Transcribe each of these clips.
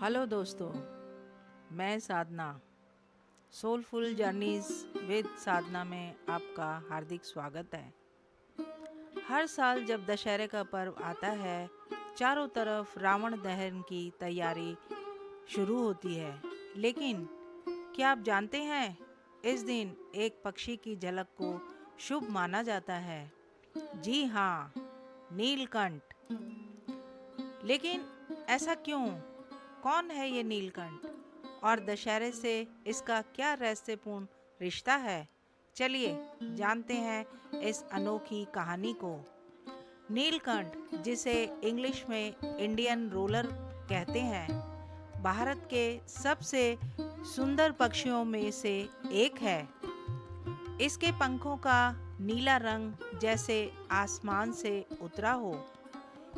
Hello दोस्तों, मैं साधना soulful journeys with साधना में आपका हार्दिक स्वागत है। हर साल जब दशहरे का पर्व आता है, चारों तरफ रावण दहन की तैयारी शुरू होती है। लेकिन क्या आप जानते हैं, इस दिन एक पक्षी की झलक को शुभ माना जाता है। जी हाँ, नीलकंठ। लेकिन ऐसा क्यों? कौन है ये नीलकंठ और दशहरे से इसका क्या रहस्यपूर्ण रिश्ता है? चलिए जानते हैं इस अनोखी कहानी को। नीलकंठ, जिसे इंग्लिश में इंडियन रोलर कहते हैं, भारत के सबसे सुंदर पक्षियों में से एक है। इसके पंखों का नीला रंग जैसे आसमान से उतरा हो।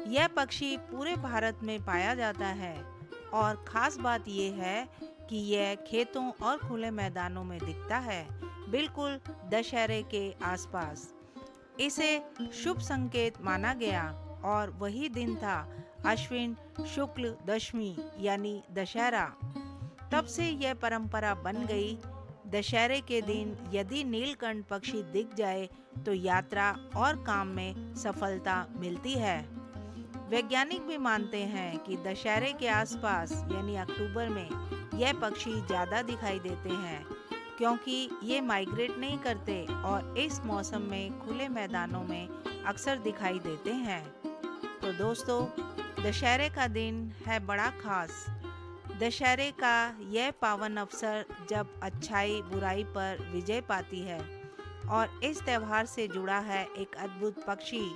यह पक्षी पूरे भारत में पाया जाता है और खास बात यह है कि यह खेतों और खुले मैदानों में दिखता है, बिल्कुल दशहरे के आसपास। इसे शुभ संकेत माना गया और वही दिन था अश्विन शुक्ल दशमी यानी दशहरा। तब से यह परंपरा बन गई। दशहरे के दिन यदि नीलकंठ पक्षी दिख जाए तो यात्रा और काम में सफलता मिलती है। वैज्ञानिक भी मानते हैं कि दशहरे के आसपास यानी अक्टूबर में यह पक्षी ज़्यादा दिखाई देते हैं, क्योंकि ये माइग्रेट नहीं करते और इस मौसम में खुले मैदानों में अक्सर दिखाई देते हैं। तो दोस्तों, दशहरे का दिन है बड़ा खास। दशहरे का यह पावन अवसर जब अच्छाई बुराई पर विजय पाती है, और इस त्यौहार से जुड़ा है एक अद्भुत पक्षी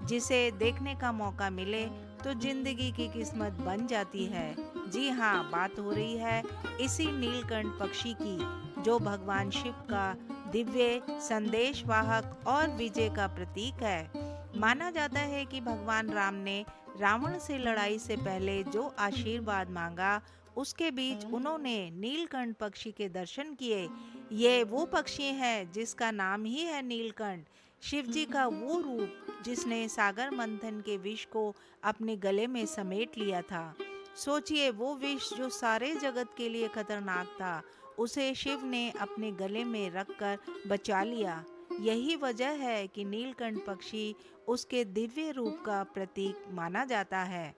जिसे देखने का मौका मिले तो जिंदगी की किस्मत बन जाती है। जी हाँ, बात हो रही है इसी नीलकंठ पक्षी की, जो भगवान शिव का दिव्य संदेशवाहक और विजय का प्रतीक है। माना जाता है कि भगवान राम ने रावण से लड़ाई से पहले जो आशीर्वाद मांगा, उसके बीच उन्होंने नीलकंठ पक्षी के दर्शन किए। ये वो पक्षी है जिसका नाम ही है नीलकंठ, शिव जी का वो रूप जिसने सागर मंथन के विष को अपने गले में समेट लिया था। सोचिए, वो विष जो सारे जगत के लिए खतरनाक था, उसे शिव ने अपने गले में रखकर बचा लिया। यही वजह है कि नीलकंठ पक्षी उसके दिव्य रूप का प्रतीक माना जाता है।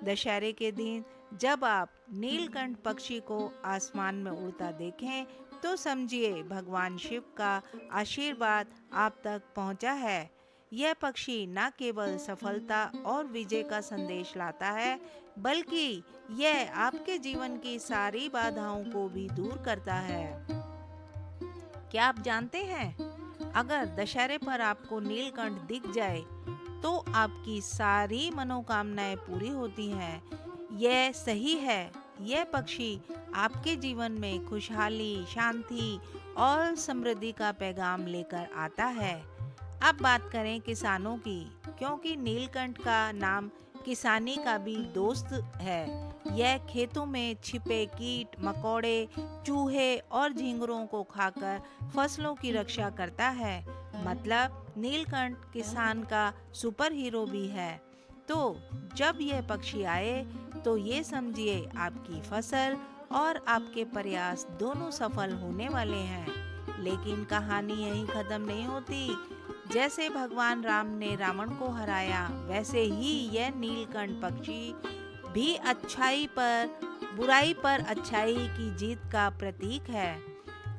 दशहरे के दिन जब आप नीलकंठ पक्षी को आसमान में उड़ता देखें तो समझिए भगवान शिव का आशीर्वाद आप तक पहुंचा है। यह पक्षी न केवल सफलता और विजय का संदेश लाता है, बल्कि यह आपके जीवन की सारी बाधाओं को भी दूर करता है। क्या आप जानते हैं, अगर दशहरे पर आपको नीलकंठ दिख जाए तो आपकी सारी मनोकामनाएं पूरी होती हैं। यह सही है। यह पक्षी आपके जीवन में खुशहाली, शांति और समृद्धि का पैगाम लेकर आता है। अब बात करें किसानों की, क्योंकि नीलकंठ का नाम किसानी का भी दोस्त है। यह खेतों में छिपे कीट, मकोड़े, चूहे और झींगुरों को खाकर फसलों की रक्षा करता है। मतलब नीलकंठ किसान का सुपर हीरो भी है। तो जब यह पक्षी आए तो ये समझिए आपकी फसल और आपके प्रयास दोनों सफल होने वाले हैं। लेकिन कहानी यहीं खत्म नहीं होती। जैसे भगवान राम ने रावण को हराया, वैसे ही यह नीलकंठ पक्षी भी बुराई पर अच्छाई की जीत का प्रतीक है।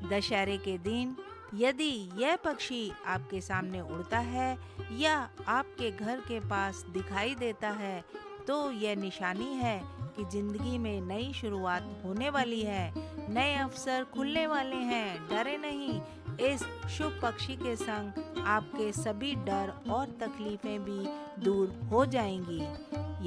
दशहरे के दिन यदि यह पक्षी आपके सामने उड़ता है या आपके घर के पास दिखाई देता है, तो यह निशानी है कि जिंदगी में नई शुरुआत होने वाली है, नए अवसर खुलने वाले हैं। डरे नहीं, इस शुभ पक्षी के संग आपके सभी डर और तकलीफें भी दूर हो जाएंगी।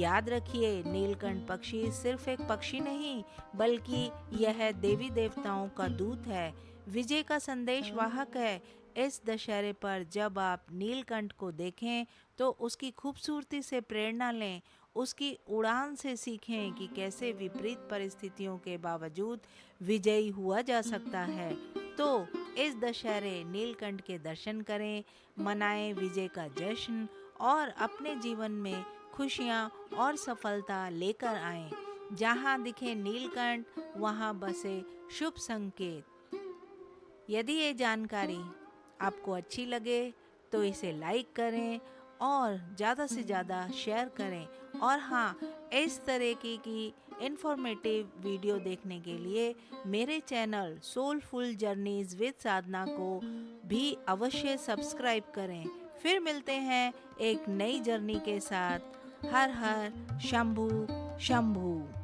याद रखिए, नीलकंठ पक्षी सिर्फ एक पक्षी नहीं, बल्कि यह देवी देवताओं का दूत है, विजय का संदेश वाहक है। इस दशहरे पर जब आप नीलकंठ को देखें तो उसकी खूबसूरती से प्रेरणा लें, उसकी उड़ान से सीखें कि कैसे विपरीत परिस्थितियों के बावजूद विजयी हुआ जा सकता है। तो इस दशहरे नीलकंठ के दर्शन करें, मनाएं विजय का जश्न और अपने जीवन में खुशियां और सफलता लेकर आएं। जहाँ दिखे नीलकंठ वहाँ बसे शुभ संकेत। यदि ये जानकारी आपको अच्छी लगे तो इसे लाइक करें और ज़्यादा से ज़्यादा शेयर करें। और हाँ, इस तरह की इंफॉर्मेटिव वीडियो देखने के लिए मेरे चैनल सोलफुल जर्नीज विद साधना को भी अवश्य सब्सक्राइब करें। फिर मिलते हैं एक नई जर्नी के साथ। हर हर शंभू शंभू।